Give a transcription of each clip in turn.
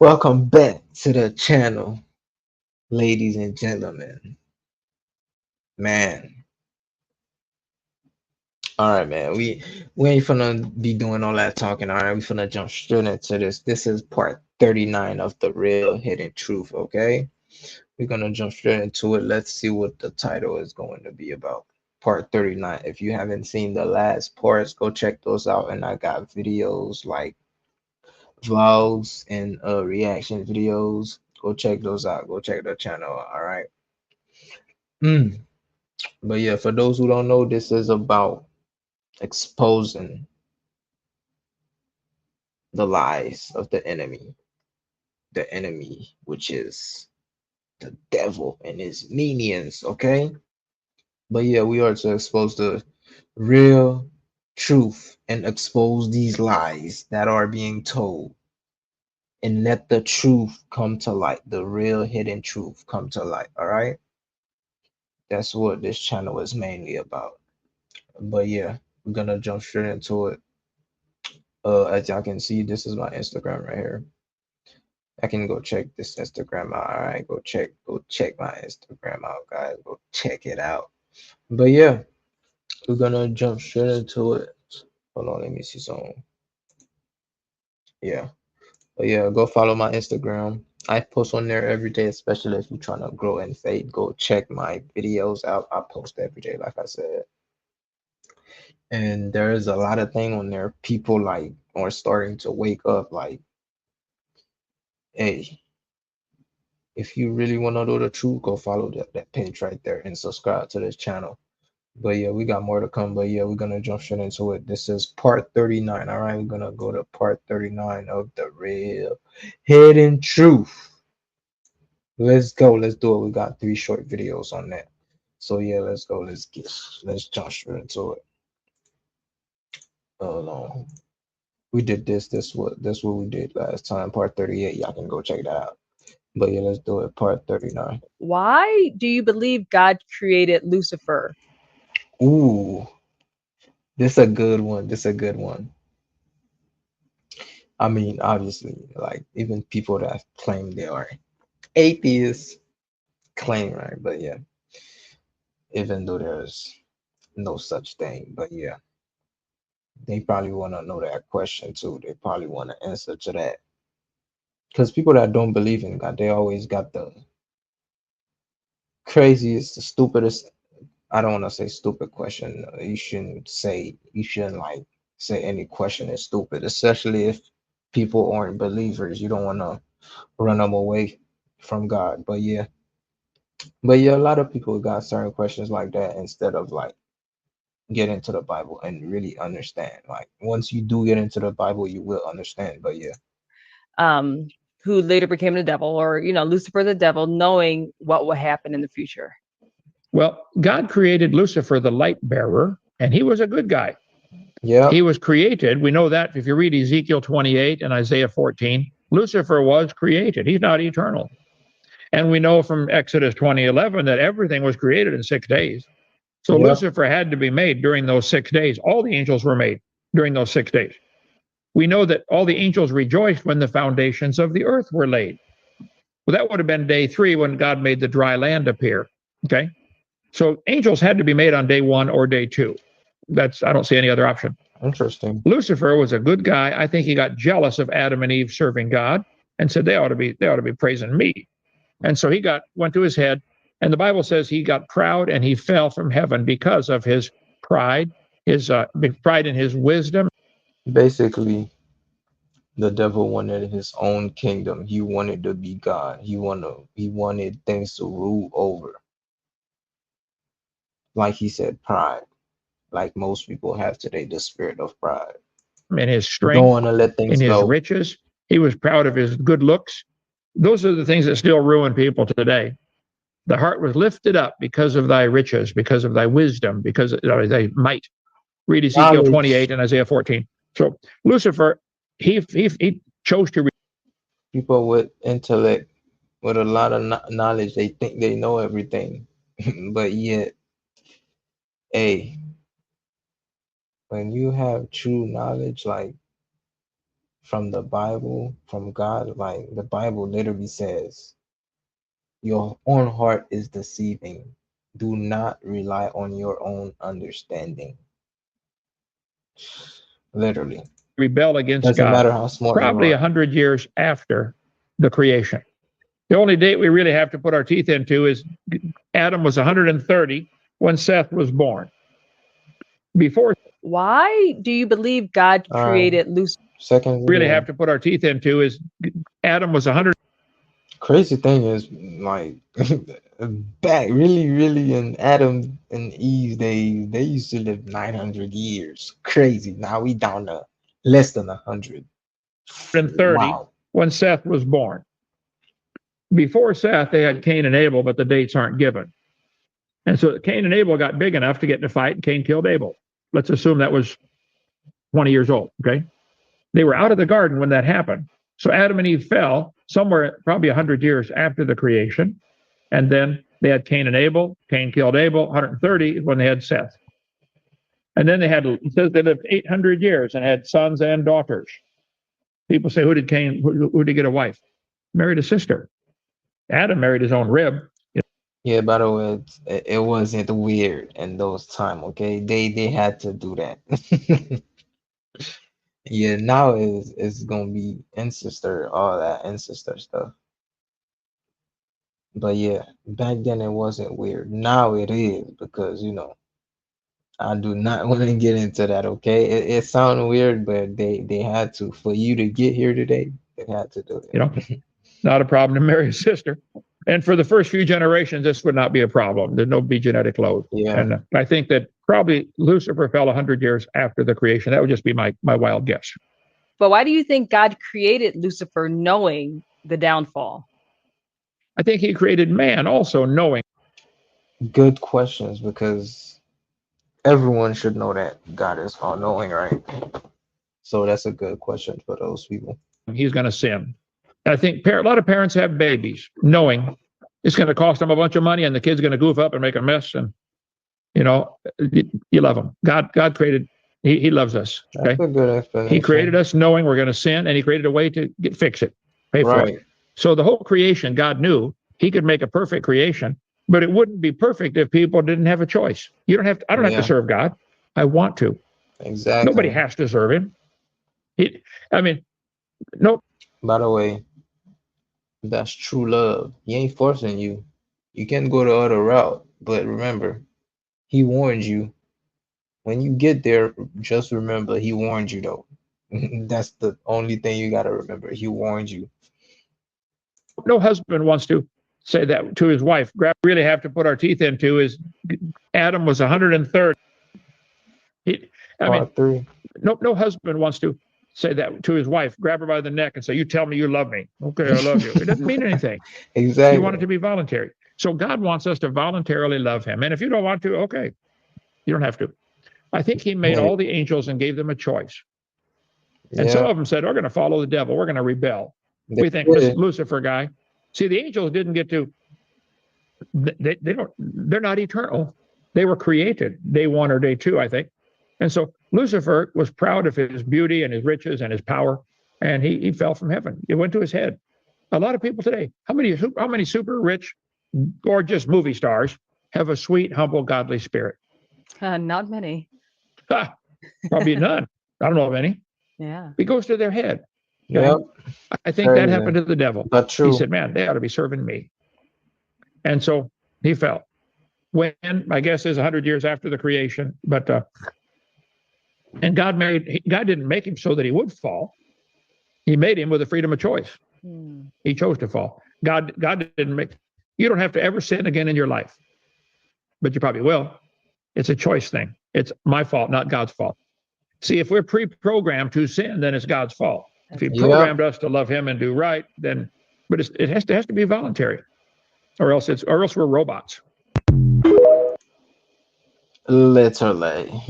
Welcome back to the channel, ladies and gentlemen. Man, all right, man. We ain't finna be doing all that talking. All right, we finna jump straight into this. This is part 39 of the real hidden truth. Okay, we're gonna jump straight into it. Let's see what the title is going to be about. Part 39. If you haven't seen the last parts, go check those out. And I got videos like vlogs and reaction videos. Go check those out. Go check the channel. All right. Mm. But yeah, for those who don't know, this is about exposing the lies of the enemy, which is the devil and his minions, okay? But yeah, we are to expose the real truth and expose these lies that are being told and let the truth come to light, the real hidden truth come to light, all right? That's what this channel is mainly about. But yeah, we're gonna jump straight into it. As y'all can see, this is my Instagram right here. I can go check this Instagram out. All right, go check my Instagram out, guys. Go check it out. But yeah, we're gonna jump straight into it. Hold on, let me see some. Yeah, but yeah, go follow my Instagram. I post on there every day, especially if you're trying to grow in faith. Go check my videos out. I post every day, like I said. And there is a lot of thing on there. People like are starting to wake up. Like, hey, if you really want to know the truth, go follow that page right there and subscribe to this channel. But yeah, we got more to come. But yeah, we're gonna jump straight into it. This is part 39. All right, we're gonna go to part 39 of the real hidden truth. Let's go. Let's do it. We got three short videos on that. So yeah, let's go. Let's jump straight into it. No. We did this what we did last time, part 38. Y'all can go check that out. But yeah, let's do it. Part 39. Why do you believe God created Lucifer? Ooh, this a good one. This a good one. I mean, obviously, like even people that claim they are atheists claim, right? But yeah, even though there's no such thing, but yeah, they probably want to know that question too. They probably want to answer to that. Because people that don't believe in God, they always got the craziest, the stupidest. I don't want to say stupid question. You shouldn't like say any question is stupid, especially if people aren't believers. You don't want to run them away from God. But yeah, a lot of people got certain questions like that instead of like get into the Bible and really understand. Like once you do get into the Bible, you will understand. But yeah, Um, who later became the devil, or Lucifer the devil, knowing what will happen in the future. Well, God created Lucifer, the light bearer, and he was a good guy. yep, He was created. We know that if you read Ezekiel 28 and Isaiah 14, Lucifer was created. He's not eternal. And we know from Exodus 20:11 that everything was created in 6 days. So yep. Lucifer had to be made during those 6 days. All the angels were made during those 6 days. We know that all the angels rejoiced when the foundations of the earth were laid. Well, that would have been day 3 when God made the dry land appear. Okay. So angels had to be made on day 1 or day 2. I don't see any other option. Interesting. Lucifer was a good guy. I think he got jealous of Adam and Eve serving God and said they ought to be praising me. And so he went to his head, and the Bible says he got proud and he fell from heaven because of his pride, his pride in his wisdom. Basically, the devil wanted his own kingdom. He wanted to be God. He wanted things to rule over. Like he said, pride. Like most people have today, the spirit of pride. In his Don't strength, want to let in things his go. riches. He was proud of his good looks. Those are the things that still ruin people today. The heart was lifted up because of thy riches, because of thy wisdom, because of thy might. Read Ezekiel Knowledge. 28 and Isaiah 14. So Lucifer, he chose to. People with intellect, with a lot of knowledge, they think they know everything. But yet, hey, when you have true knowledge, like from the Bible, from God. Like the Bible literally says, your own heart is deceiving. Do not rely on your own understanding. Literally. Rebel against Doesn't God matter how smart you probably are. 100 years after the creation. The only date we really have to put our teeth into is Adam was 130 when Seth was born. Before Why do you believe God All right. created Lucifer? Second we really video. have to put our teeth into is Adam was 100. Crazy thing is, like, back really in Adam and Eve days, they used to live 900 years. Crazy. Now we down to less than 100. 130 Wow. when Seth was born. Before Seth, they had Cain and Abel, but the dates aren't given. And so Cain and Abel got big enough to get in a fight, and Cain killed Abel. Let's assume that was 20 years old. Okay. They were out of the garden when that happened. So Adam and Eve fell somewhere probably 100 years after the creation. And then they had Cain and Abel. Cain killed Abel. 130 when they had Seth. And then it says they lived 800 years and had sons and daughters. People say, who did he get a wife? Married a sister. Adam married his own rib. Yeah, by the way, it wasn't weird in those time, okay? They had to do that. Yeah, now it's gonna be ancestor, all that ancestor stuff. But yeah, back then it wasn't weird. Now it is because I do not want to get into that, okay? It sounds weird, but they had to for you to get here today, they had to do it. Not a problem to marry a sister. And for the first few generations, this would not be a problem. There'd no be genetic load. Yeah. And I think that probably Lucifer fell 100 years after the creation. That would just be my wild guess. But why do you think God created Lucifer knowing the downfall? I think he created man also knowing. Good questions, because everyone should know that God is all knowing, right? So that's a good question for those people. He's going to sin. I think a lot of parents have babies knowing it's going to cost them a bunch of money and the kid's going to goof up and make a mess. And, you love them. God created, he loves us. Okay. That's a good explanation. He created us knowing we're going to sin, and he created a way to fix it, pay for Right. it. So the whole creation, God knew he could make a perfect creation, but it wouldn't be perfect if people didn't have a choice. I don't have Yeah. to serve God. I want to. Exactly. Nobody has to serve him. No. By the way, that's true love. He ain't forcing you. You can go the other route, but remember, he warned you. When you get there, just remember he warned you though. That's the only thing you gotta remember. He warned you. No husband wants to say that to his wife. Really have to put our teeth into is Adam was 130. Part 3. No husband wants to say that to his wife, grab her by the neck and say, you tell me you love me. Okay, I love you. It doesn't mean anything. Exactly. You want it to be voluntary. So God wants us to voluntarily love him. And if you don't want to, okay, you don't have to. I think he made all the angels and gave them a choice. And some of them said, we're going to follow the devil. We're going to rebel. We think this Lucifer guy. See, the angels didn't get to, they're not eternal. They were created day 1 or day 2, I think. And so Lucifer was proud of his beauty and his riches and his power, and he fell from heaven. It went to his head. A lot of people today, how many super rich, gorgeous movie stars have a sweet, humble, godly spirit? Not many. Probably none. I don't know of any. Yeah. It goes to their head. Yep. I think that happened to the devil. But true. He said, man, they ought to be serving me. And so he fell. When, my guess is 100 years after the creation, but and God didn't make him so that he would fall. He made him with the freedom of choice. He chose to fall. God didn't make, you don't have to ever sin again in your life, but you probably will. It's a choice thing. It's my fault, not God's fault. See, if we're pre-programmed to sin, then it's God's fault. If he programmed us to love him and do right, then, but it has to be voluntary, or else we're robots. Literally.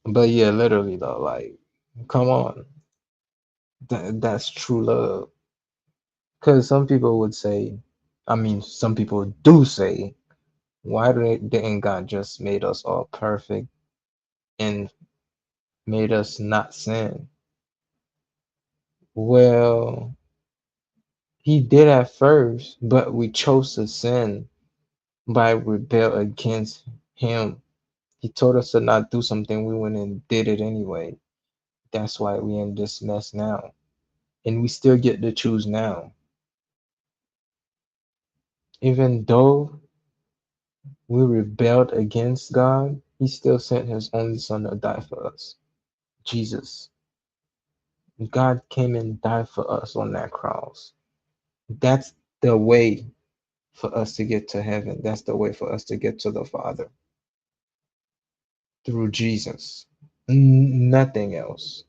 But yeah, literally though, like, come on. That's true love. Because some people would say, some people do say, why didn't God just made us all perfect and made us not sin? Well, he did at first, but we chose to sin by rebel against him. He told us to not do something, we went and did it anyway. That's why we in this mess now. And we still get to choose now. Even though we rebelled against God, he still sent his only son to die for us. Jesus. God came and died for us on that cross. That's the way for us to get to heaven. That's the way for us to get to the Father through Jesus. Nothing else.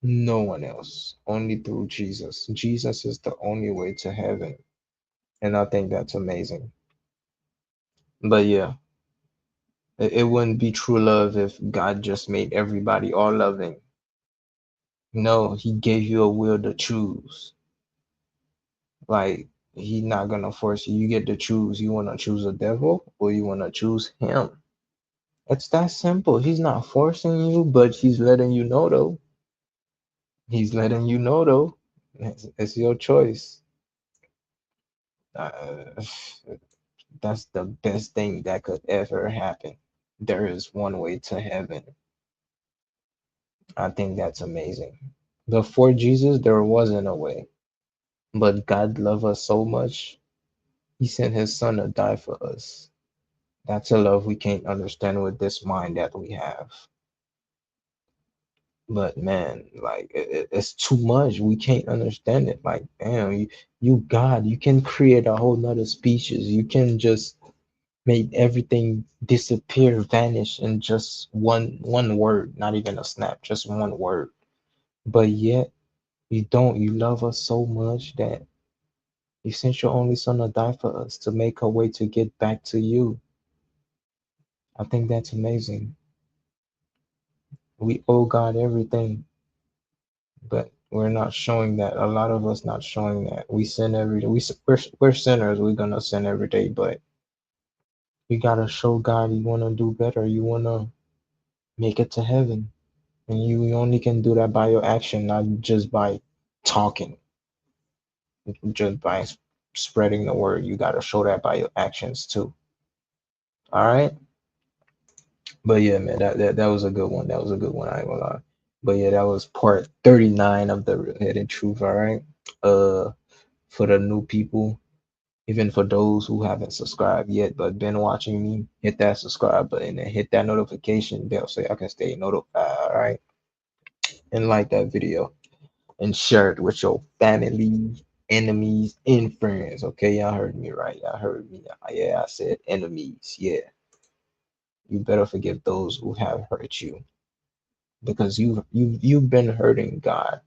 No one else. Only through Jesus. Jesus is the only way to heaven. And I think that's amazing. But yeah, it wouldn't be true love if God just made everybody all loving. No, he gave you a will to choose. Like, he's not gonna force you. You get to choose. You wanna choose the devil or you wanna choose him. It's that simple. He's not forcing you, but he's letting you know though. He's letting you know though. It's your choice. Uh, that's the best thing that could ever happen. There is one way to heaven. I think that's amazing. Before Jesus, there wasn't a way. But God loved us so much, he sent his son to die for us. That's a love we can't understand with this mind that we have. But man, like it's too much. We can't understand it. Like, damn, you God, you can create a whole nother species. You can just make everything disappear, vanish in just one word, not even a snap, just one word. But yet you don't. You love us so much that you sent your only son to die for us to make a way to get back to you. I think that's amazing. We owe God everything, but we're not showing that. A lot of us not showing that. We sin every day. We're sinners. We're gonna sin every day, but you gotta show God you wanna do better. You wanna make it to heaven, and you only can do that by your action, not just by talking, just by spreading the word. You gotta show that by your actions too. All right. But yeah, man, that was a good one. That was a good one. I ain't gonna lie. But yeah, that was part 39 of the Real Hidden Truth. All right. Uh, for the new people, even for those who haven't subscribed yet but been watching me, hit that subscribe button and hit that notification bell so y'all can stay notified. All right. And like that video and share it with your family, enemies, and friends. Okay, y'all heard me right. Y'all heard me. Yeah, I said enemies. Yeah. You better forgive those who have hurt you because you've been hurting God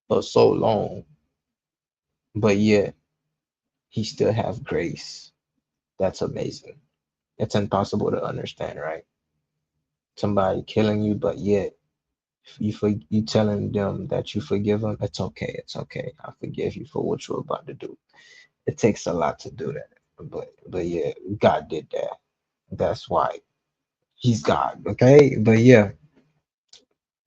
for so long, but yet he still have grace. That's amazing. It's impossible to understand, right? Somebody killing you, but yet you telling them that you forgive them. It's okay. It's okay. I forgive you for what you're about to do. It takes a lot to do that, but yeah, God did that. That's why he's God. Okay, but yeah,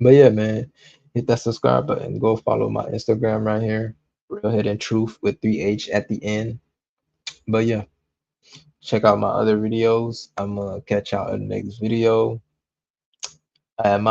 man, hit that subscribe button. Go follow my Instagram right here. Real Hidden Truth with 3H at the end. But yeah, check out my other videos. I'm gonna catch y'all in the next video. I am out.